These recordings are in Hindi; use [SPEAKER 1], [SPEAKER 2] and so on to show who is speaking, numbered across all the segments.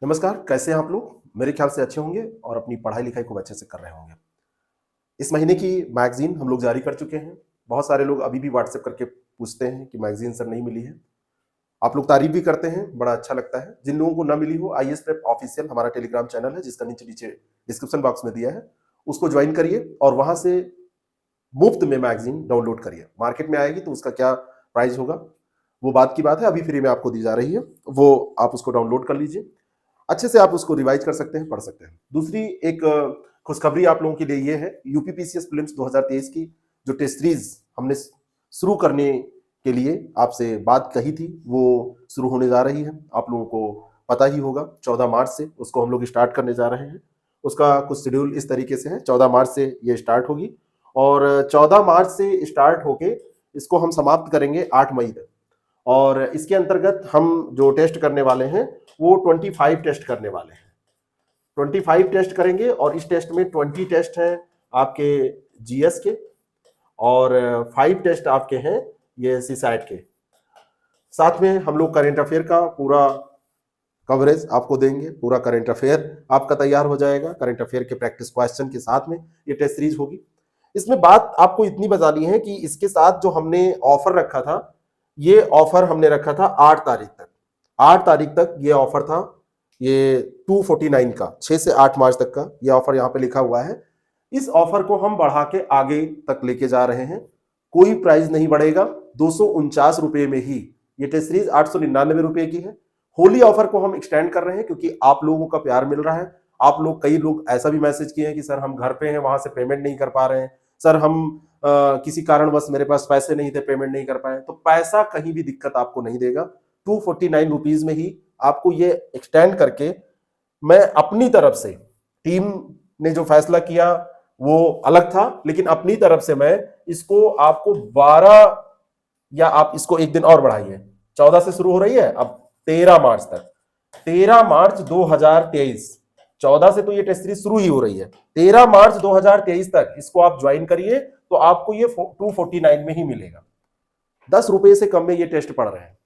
[SPEAKER 1] नमस्कार, कैसे हैं आप लोग? मेरे ख्याल से अच्छे होंगे और अपनी पढ़ाई लिखाई खूब अच्छे से कर रहे होंगे। इस महीने की मैगजीन हम लोग जारी कर चुके हैं। बहुत सारे लोग अभी भी व्हाट्सएप करके पूछते हैं कि मैगजीन सर नहीं मिली है। आप लोग तारीफ भी करते हैं, बड़ा अच्छा लगता है। जिन लोगों को ना मिली हो, आईएएस प्रेप ऑफिशियल हमारा टेलीग्राम चैनल है, जिसका नीचे नीचे डिस्क्रिप्शन बॉक्स में दिया है, उसको ज्वाइन करिए और वहां से मुफ्त में मैगजीन डाउनलोड करिए। मार्केट में आएगी तो उसका क्या प्राइस होगा वो बात की बात है, अभी फ्री में आपको दी जा रही है, वो आप उसको डाउनलोड कर लीजिए। अच्छे से आप उसको रिवाइज कर सकते हैं, पढ़ सकते हैं। दूसरी एक खुशखबरी आप लोगों के लिए ये है, यूपीपीसीएस प्रीलिम्स 2023 की जो टेस्ट सीरीज हमने शुरू करने के लिए आपसे बात कही थी, वो शुरू होने जा रही है। आप लोगों को पता ही होगा 14 मार्च से उसको हम लोग स्टार्ट करने जा रहे हैं। उसका कुछ शेड्यूल इस तरीके से है, 14 मार्च से ये स्टार्ट होगी और 14 मार्च से स्टार्ट होके इसको हम समाप्त करेंगे 8 मई तक। और इसके अंतर्गत हम जो टेस्ट करने वाले हैं वो 25 टेस्ट करने वाले हैं। 25 टेस्ट करेंगे और इस टेस्ट में 20 टेस्ट हैं आपके जीएस के और 5 टेस्ट आपके हैं ये सीसैट के। साथ में हम लोग करेंट अफेयर का पूरा कवरेज आपको देंगे। पूरा करेंट अफेयर आपका तैयार हो जाएगा। करेंट अफेयर के प्रैक्टिस क्वेश्चन के साथ में ये टेस्ट सीरीज होगी। इसमें बात आपको इतनी बतानी है कि इसके साथ जो हमने ऑफर रखा था, ये ऑफर हमने रखा था 8 तारीख तक। 8 तारीख तक ये ऑफर था, ये 249 का, 6 से 8 मार्च तक का ये ऑफर यहाँ पे लिखा हुआ है। इस ऑफर को हम बढ़ा के आगे तक लेके जा रहे हैं। कोई प्राइस नहीं बढ़ेगा, 249 रुपए में ही ये टेस्ट सीरीज 899 रुपए की है। होली ऑफर को हम एक्सटेंड कर रहे हैं क्योंकि आप लोगों का प्यार मिल रहा है। आप लोग, कई लोग ऐसा भी मैसेज किए हैं कि सर हम घर पे हैं, वहां से पेमेंट नहीं कर पा रहे हैं, सर हम किसी कारणवश मेरे पास पैसे नहीं थे, पेमेंट नहीं कर पाए। तो पैसा कहीं भी दिक्कत आपको नहीं देगा। 249 रुपीज में ही आपको ये एक्सटेंड करके, मैं अपनी तरफ से, टीम ने जो फैसला किया वो अलग था, लेकिन अपनी तरफ से मैं इसको आपको 12, या आप इसको एक दिन और बढ़ाइए, 14 से शुरू हो रही है, अब 13 मार्च तक, 13 मार्च 2023, 14 से तो ये टेस्ट सीरीज शुरू ही हो रही है, 13 मार्च 2023 तक इसको आप ज्वाइन करिए तो आपको ये 249 में ही मिलेगा। 10 रुपए से कम में ये टेस्ट पढ़ रहे हैं।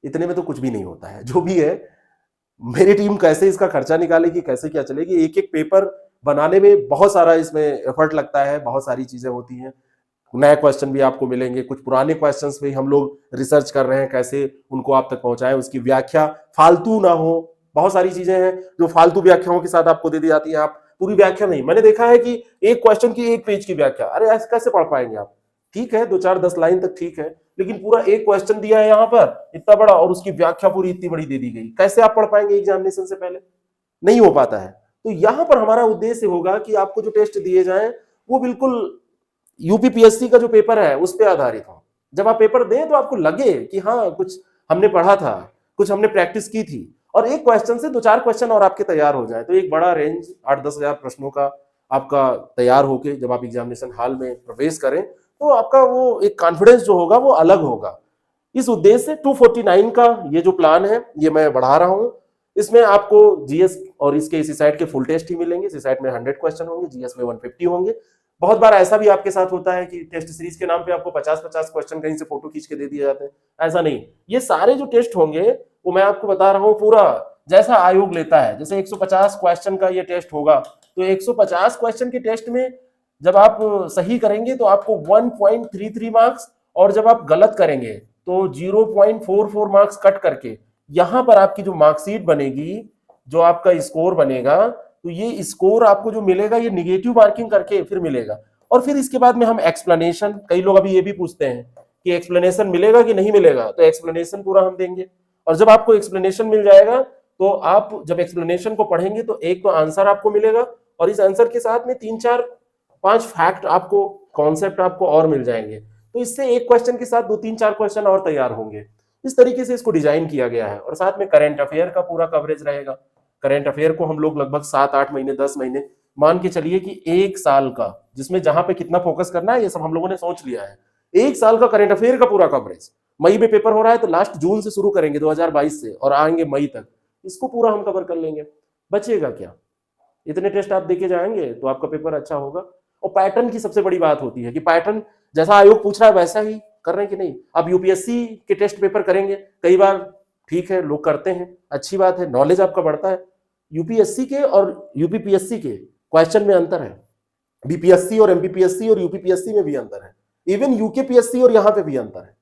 [SPEAKER 1] इतने में तो कुछ भी नहीं होता है। जो भी है, मेरी टीम कैसे इसका खर्चा निकालेगी, कैसे क्या चलेगी, एक एक पेपर बनाने में बहुत सारा इसमें एफर्ट लगता है, बहुत सारी चीजें होती हैं। नए क्वेश्चन भी आपको मिलेंगे, कुछ पुराने क्वेश्चंस पे हम लोग रिसर्च कर रहे हैं, कैसे उनको आप तक पहुंचाएं, उसकी व्याख्या फालतू ना हो। बहुत सारी चीजें हैं जो फालतू व्याख्याओं के साथ आपको दे दी जाती है, आप पूरी व्याख्या नहीं। मैंने देखा है कि एक क्वेश्चन की 1 पेज की व्याख्या, अरे ऐसे कैसे पढ़ पाएंगे आप? ठीक है, 2-4-10 लाइन तक ठीक है, लेकिन पूरा एक क्वेश्चन दिया है यहाँ पर इतना बड़ा और उसकी व्याख्या पूरी इतनी बड़ी दे दी गई, कैसे आप पढ़ पाएंगे एग्जामिनेशन से पहले? नहीं हो पाता है। तो यहां पर हमारा उद्देश्य होगा कि आपको जो टेस्ट दिए जाएं वो बिल्कुल यूपीपीएससी का जो पेपर है उस पर आधारित हो। जब आप पेपर दें तो आपको लगे कि हाँ, कुछ हमने पढ़ा था, कुछ हमने प्रैक्टिस की थी, और एक क्वेश्चन से 2-4 क्वेश्चन और आपके तैयार हो जाए तो एक बड़ा रेंज 8-10 हजार प्रश्नों का आपका तैयार होके जब आप एग्जामिनेशन हॉल में प्रवेश करें तो आपका वो एक कॉन्फिडेंस जो होगा वो अलग होगा। इस उद्देश्य से 249 का ये जो प्लान है ये मैं बढ़ा रहा हूं। इसमें आपको जीएस और इसके सीसैट के फुल टेस्ट ही मिलेंगे। सीसैट में 100 क्वेश्चन होंगे, जीएस में 150 होंगे। बहुत बार ऐसा भी आपके साथ होता है कि टेस्ट सीरीज के नाम पे आपको 50-50 क्वेश्चन कहीं से फोटो खींच के दे दिए जाते हैं। ऐसा नहीं, ये सारे जो टेस्ट होंगे वो मैं आपको बता रहा हूँ पूरा जैसा आयोग लेता है। जैसे 150 क्वेश्चन का ये टेस्ट होगा तो 150 क्वेश्चन के टेस्ट में जब आप सही करेंगे तो आपको 1.33 मार्क्स, और जब आप गलत करेंगे तो 0.44 मार्क्स कट करके यहां पर आपकी जो मार्कशीट बनेगी, जो आपका स्कोर बनेगा, तो ये स्कोर आपको जो मिलेगा ये निगेटिव मार्किंग करके फिर मिलेगा। और फिर इसके बाद में हम एक्सप्लेनेशन, कई लोग अभी ये भी पूछते हैं कि एक्सप्लेनेशन मिलेगा कि नहीं मिलेगा, तो एक्सप्लेनेशन पूरा हम देंगे। और जब आपको एक्सप्लेनेशन मिल जाएगा तो आप जब एक्सप्लेनेशन को पढ़ेंगे तो एक तो आंसर आपको मिलेगा और इस आंसर के साथ में 3-4-5 फैक्ट आपको, कॉन्सेप्ट आपको और मिल जाएंगे। तो इससे एक क्वेश्चन के साथ 2-3-4 क्वेश्चन और तैयार होंगे। इस तरीके से इसको डिजाइन किया गया है। और साथ में करंट अफेयर का पूरा कवरेज रहेगा। करंट अफेयर को हम लोग लगभग 7-8 महीने, 10 महीने मान के चलिए कि 1 साल का, जिसमें जहां पे कितना फोकस करना है ये सब हम लोगों ने सोच लिया है। 1 साल का करंट अफेयर का पूरा कवरेज। मई में पेपर हो रहा है तो लास्ट जून से शुरू करेंगे 2022 से और आएंगे मई तक, इसको पूरा हम कवर कर लेंगे। बचेगा क्या? इतने टेस्ट आप देके जाएंगे तो आपका पेपर अच्छा होगा। और पैटर्न की सबसे बड़ी बात होती है कि पैटर्न जैसा आयोग पूछ रहा है वैसा ही कर रहे हैं कि नहीं। अब यूपीएससी के टेस्ट पेपर करेंगे, कई बार ठीक है, लोग करते हैं, अच्छी बात है, नॉलेज आपका बढ़ता है। यूपीएससी के और यूपीपीएससी के क्वेश्चन में अंतर है, बीपीएससी और एमपीपीएससी और यूपीपीएससी में भी अंतर है, इवन यूकेपीएससी और यहां पे भी अंतर है।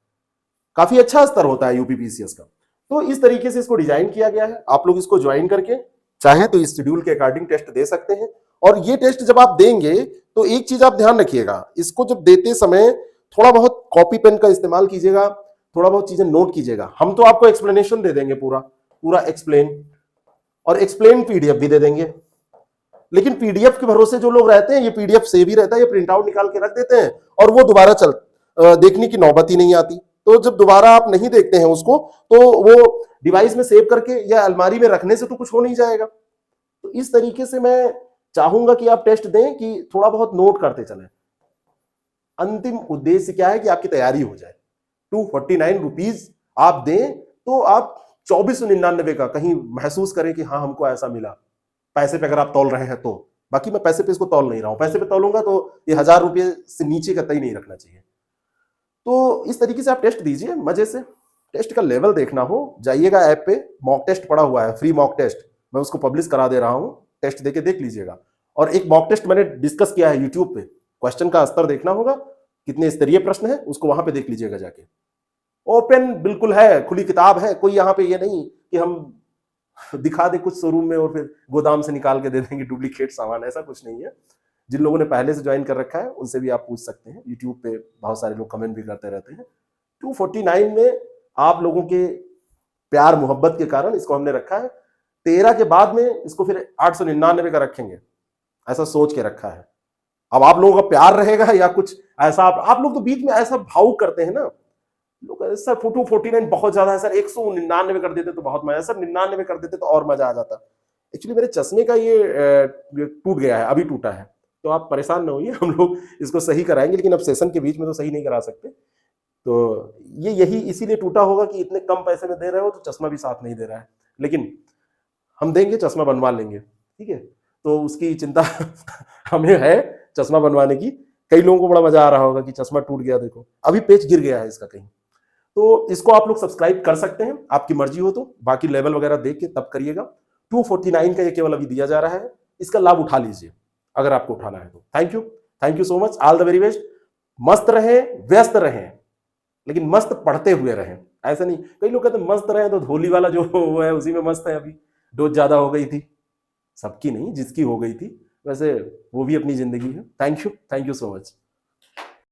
[SPEAKER 1] काफी अच्छा स्तर होता है यूपीपीसीएस का। तो इस तरीके से इसको डिजाइन किया गया है। आप लोग इसको ज्वाइन करके चाहे तो इस शेड्यूल के अकॉर्डिंग टेस्ट दे सकते हैं। और ये टेस्ट जब आप देंगे तो एक चीज आप ध्यान रखिएगा, इसको जब देते समय थोड़ा बहुत कॉपी पेन का इस्तेमाल कीजिएगा, थोड़ा बहुत चीजें नोट कीजिएगा। हम तो आपको एक्सप्लेनेशन दे देंगे, पूरा पूरा एक्सप्लेन, और एक्सप्लेन पीडीएफ भी दे देंगे। लेकिन पीडीएफ के भरोसे जो लोग रहते हैं, ये पीडीएफ सेव ही रहता है, ये प्रिंट आउट निकाल के रख देते हैं और वो दोबारा देखने की नौबत ही नहीं आती। तो जब दोबारा आप नहीं देखते हैं उसको, तो वो डिवाइस में सेव करके या अलमारी में रखने से तो कुछ हो नहीं जाएगा। तो इस तरीके से मैं चाहूंगा कि आप टेस्ट दें, कि थोड़ा बहुत नोट करते चलें। अंतिम उद्देश्य क्या है कि आपकी तैयारी हो जाए। 249 रुपीज आप दें तो आप 2499 का कहीं महसूस करें कि हाँ हमको ऐसा मिला। पैसे पे अगर आप तौल रहे हैं तो, बाकी मैं पैसे पे इसको तौल नहीं रहा हूं, पैसे पे तौलूंगा तो ये 1000 रुपये से नीचे का तय नहीं रखना चाहिए। तो इस तरीके से आप टेस्ट दीजिए मजे से। टेस्ट का लेवल देखना हो, जाइएगा ऐप पे, मॉक टेस्ट पड़ा हुआ है, फ्री मॉक टेस्ट, मैं उसको पब्लिश करा दे रहा हूं, टेस्ट देके देख लीजिएगा। और एक मॉक टेस्ट मैंने डिस्कस किया है यूट्यूब पे, क्वेश्चन का स्तर देखना होगा, कितने स्तरीय प्रश्न है उसको वहां पे देख लीजिएगा जाके। ओपन बिल्कुल है, खुली किताब है, कोई यहाँ पे ये नहीं कि हम दिखा दे कुछ शोरूम में और फिर गोदाम से निकाल के दे देंगे डुप्लीकेट सामान, ऐसा कुछ नहीं है। जिन लोगों ने पहले से ज्वाइन कर रखा है उनसे भी आप पूछ सकते हैं, यूट्यूब पे बहुत सारे लोग कमेंट भी करते रहते हैं। 249 में आप लोगों के प्यार मोहब्बत के कारण इसको हमने रखा है। 13 के बाद में इसको फिर 899 का रखेंगे, ऐसा सोच के रखा है। अब आप लोगों का प्यार रहेगा या कुछ ऐसा, आप लोग तो बीच में ऐसा भावुक करते हैं ना लोग, सर 249 बहुत ज्यादा है सर, 199 कर देते तो बहुत मजा, सर 99 कर देते तो और मजा आ जाता। एक्चुअली मेरे चश्मे का ये टूट गया है, अभी टूटा है, तो आप परेशान ना होइए, हम लोग इसको सही कराएंगे, लेकिन अब सेशन के बीच में तो सही नहीं करा सकते। तो ये यही इसीलिए टूटा होगा कि इतने कम पैसे में दे रहे हो तो चश्मा भी साथ नहीं दे रहा है, लेकिन हम देंगे, चश्मा बनवा लेंगे, ठीक है। तो उसकी चिंता हमें है चश्मा बनवाने की। कई लोगों को बड़ा मजा आ रहा होगा कि चश्मा टूट गया, देखो अभी पेच गिर गया है इसका कहीं। तो इसको आप लोग सब्सक्राइब कर सकते हैं, आपकी मर्जी हो तो, बाकी लेवल वगैरह देख के तब करिएगा। 249 का ये केवल अभी दिया जा रहा है, इसका लाभ उठा लीजिए अगर आपको उठाना है तो। Thank you so much, all the very best. मस्त रहें, व्यस्त रहें, लेकिन मस्त पढ़ते हुए रहें। ऐसा नहीं, कई लोग कहते हैं मस्त रहे तो धोली वाला जो वो है उसी में मस्त है, अभी डोज ज्यादा हो गई थी, सबकी नहीं जिसकी हो गई थी, वैसे वो भी अपनी जिंदगी है। Thank you so much.